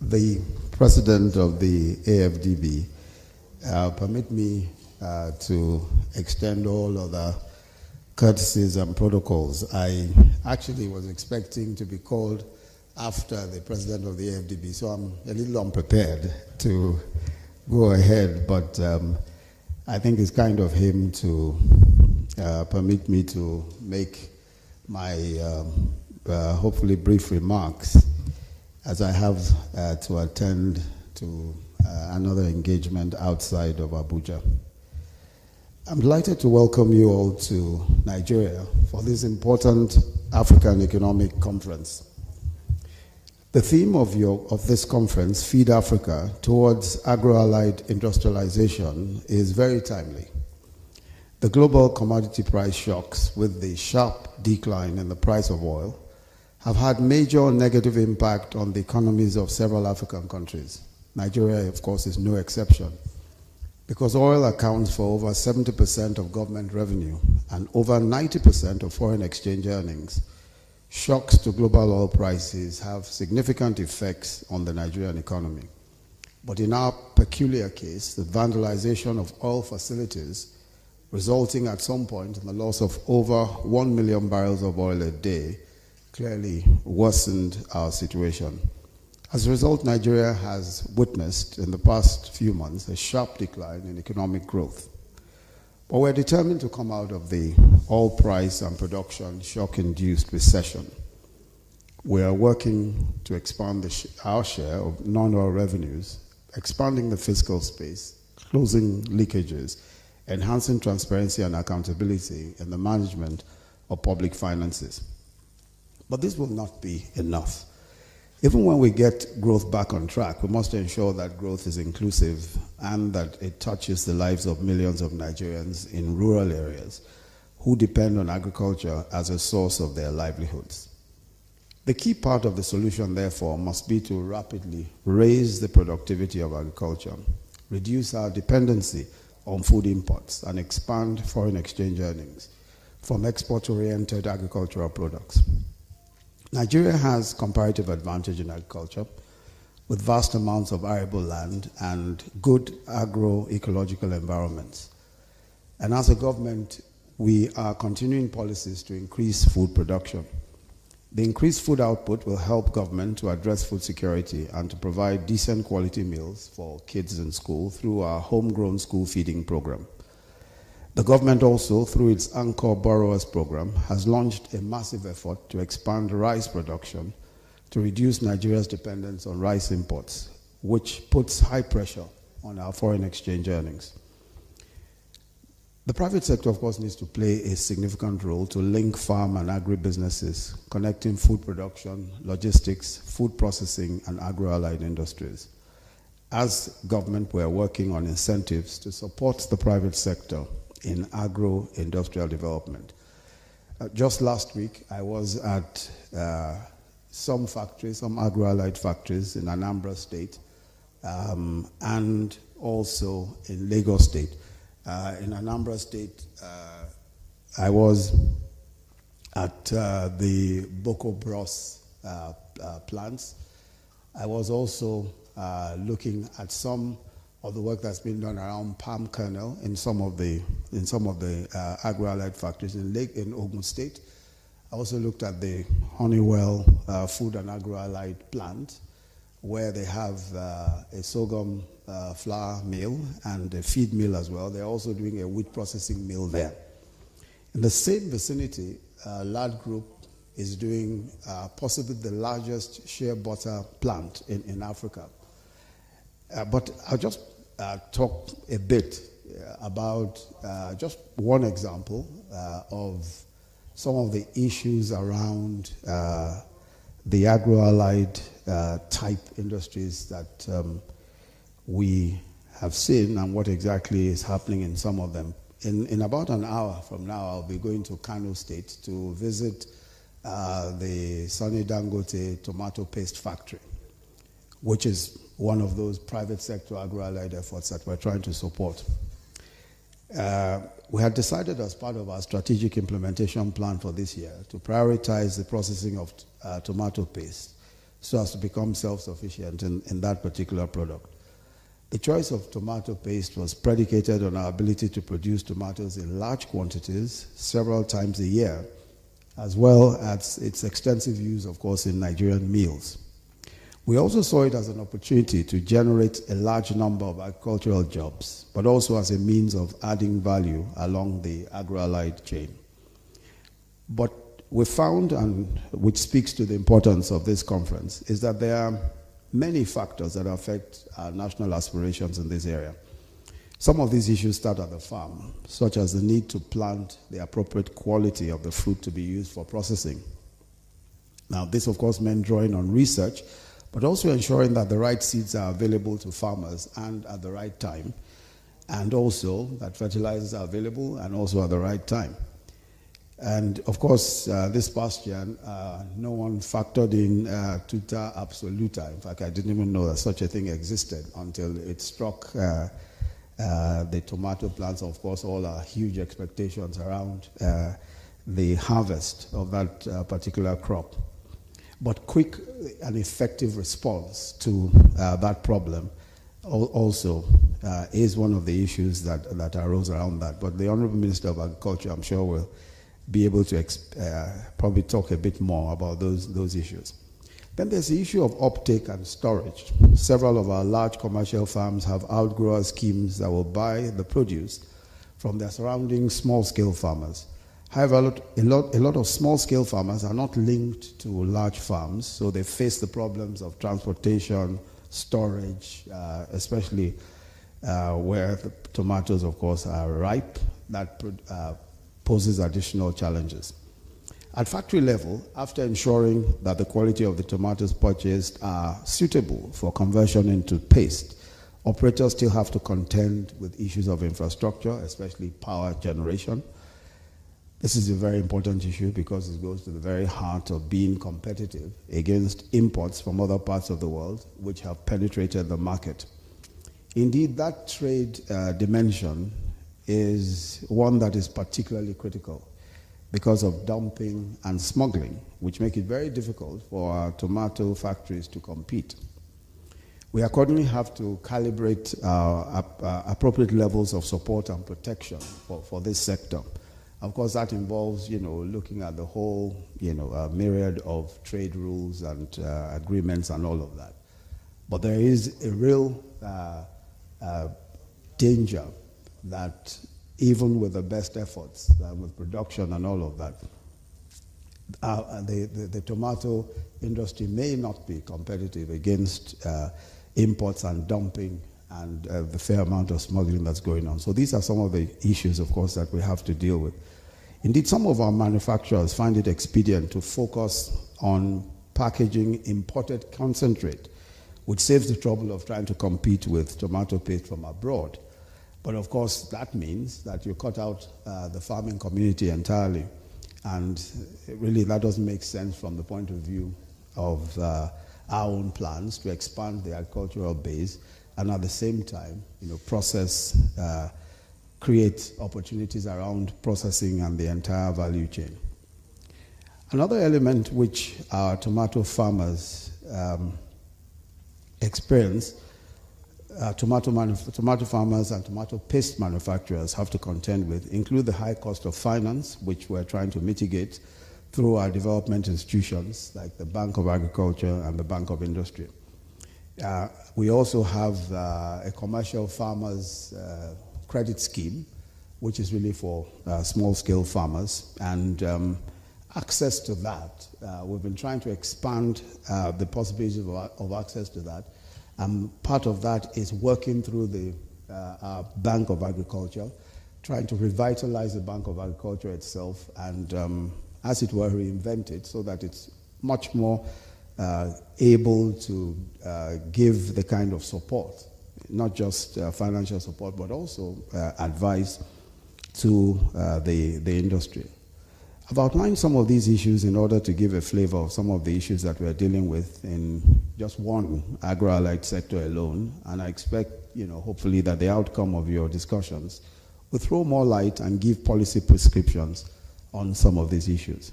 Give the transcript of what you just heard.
The president of the AFDB, permit me to extend all other courtesies and protocols. I actually was expecting to be called after the president of the AFDB, so I'm a little unprepared to go ahead, but I think it's kind of him to permit me to make my hopefully brief remarks, as I have to attend to another engagement outside of Abuja. I'm delighted to welcome you all to Nigeria for this important African Economic Conference. The theme of this conference, Feed Africa Towards Agro-Allied Industrialization, is very timely. The global commodity price shocks with the sharp decline in the price of oil have had major negative impact on the economies of several African countries. Nigeria, of course, is no exception. Because oil accounts for over 70% of government revenue and over 90% of foreign exchange earnings, shocks to global oil prices have significant effects on the Nigerian economy. But in our peculiar case, the vandalization of oil facilities, resulting at some point in the loss of over 1 million barrels of oil a day, clearly worsened our situation. As a result, Nigeria has witnessed in the past few months a sharp decline in economic growth. But we're determined to come out of the oil price and production shock-induced recession. We are working to expand our share of non-oil revenues, expanding the fiscal space, closing leakages, enhancing transparency and accountability in the management of public finances. But this will not be enough. Even when we get growth back on track, we must ensure that growth is inclusive and that it touches the lives of millions of Nigerians in rural areas who depend on agriculture as a source of their livelihoods. The key part of the solution, therefore, must be to rapidly raise the productivity of agriculture, reduce our dependency on food imports, and expand foreign exchange earnings from export-oriented agricultural products. Nigeria has comparative advantage in agriculture with vast amounts of arable land and good agroecological environments. And as a government, we are continuing policies to increase food production. The increased food output will help government to address food security and to provide decent quality meals for kids in school through our homegrown school feeding program. The government also, through its Anchor Borrowers Program, has launched a massive effort to expand rice production to reduce Nigeria's dependence on rice imports, which puts high pressure on our foreign exchange earnings. The private sector, of course, needs to play a significant role to link farm and agri-businesses, connecting food production, logistics, food processing, and agro-allied industries. As government, we are working on incentives to support the private sector in agro-industrial development. Just last week, I was at some factories, some agro-allied factories in Anambra State, and also in Lagos State. In Anambra State, I was at the Boko Bros plants. I was also looking at some of the work that's been done around palm kernel in some of the agro-allied factories in Ogun State. I also looked at the Honeywell food and agro-allied plant, where they have a sorghum flour mill and a feed mill as well. They're also doing a wheat processing mill there. In the same vicinity, Lad Group is doing possibly the largest shea butter plant in Africa. But I'll just talk a bit about just one example of some of the issues around the agro-allied type industries that we have seen and what exactly is happening in some of them. In about an hour from now, I'll be going to Kano State to visit the Sunny Dangote tomato paste factory, which is one of those private sector agro-allied efforts that we're trying to support. We had decided as part of our strategic implementation plan for this year to prioritize the processing of tomato paste so as to become self-sufficient in that particular product. The choice of tomato paste was predicated on our ability to produce tomatoes in large quantities several times a year, as well as its extensive use, of course, in Nigerian meals. We also saw it as an opportunity to generate a large number of agricultural jobs, but also as a means of adding value along the agro-allied chain. But we found, and which speaks to the importance of this conference, is that there are many factors that affect our national aspirations in this area. Some of these issues start at the farm, such as the need to plant the appropriate quality of the fruit to be used for processing. Now, this, of course, meant drawing on research, but also ensuring that the right seeds are available to farmers and at the right time, and also that fertilizers are available and also at the right time. And of course, this past year, no one factored in tuta absoluta. In fact, I didn't even know that such a thing existed until it struck the tomato plants. Of course, all our huge expectations around the harvest of that particular crop. But quick and effective response to that problem also is one of the issues that arose around that. But the Honorable Minister of Agriculture, I'm sure, will be able to probably talk a bit more about those issues. Then there's the issue of uptake and storage. Several of our large commercial farms have outgrower schemes that will buy the produce from their surrounding small-scale farmers. However, a lot of small-scale farmers are not linked to large farms, so they face the problems of transportation, storage, especially where the tomatoes, of course, are ripe. That poses additional challenges. At factory level, after ensuring that the quality of the tomatoes purchased are suitable for conversion into paste, operators still have to contend with issues of infrastructure, especially power generation. This is a very important issue because it goes to the very heart of being competitive against imports from other parts of the world which have penetrated the market. Indeed, that trade dimension is one that is particularly critical because of dumping and smuggling, which make it very difficult for our tomato factories to compete. We accordingly have to calibrate appropriate levels of support and protection for this sector. Of course, that involves, looking at the whole, myriad of trade rules and agreements and all of that. But there is a real danger that even with the best efforts, with production and all of that, the tomato industry may not be competitive against imports and dumping and the fair amount of smuggling that's going on. So these are some of the issues, of course, that we have to deal with. Indeed, some of our manufacturers find it expedient to focus on packaging imported concentrate, which saves the trouble of trying to compete with tomato paste from abroad. But of course, that means that you cut out the farming community entirely. And really, that doesn't make sense from the point of view of our own plans to expand the agricultural base and at the same time, create opportunities around processing and the entire value chain. Another element which our tomato farmers experience, tomato farmers and tomato paste manufacturers have to contend with include the high cost of finance, which we're trying to mitigate through our development institutions like the Bank of Agriculture and the Bank of Industry. We also have a commercial farmers credit scheme, which is really for small-scale farmers, and access to that. We've been trying to expand the possibilities of access to that. Part of that is working through the Bank of Agriculture, trying to revitalize the Bank of Agriculture itself and, as it were, reinvent it so that it's much more able to give the kind of support, not just financial support, but also advice to the industry. I've outlined some of these issues in order to give a flavor of some of the issues that we're dealing with in just one agro-allied sector alone, and I expect, hopefully that the outcome of your discussions will throw more light and give policy prescriptions on some of these issues.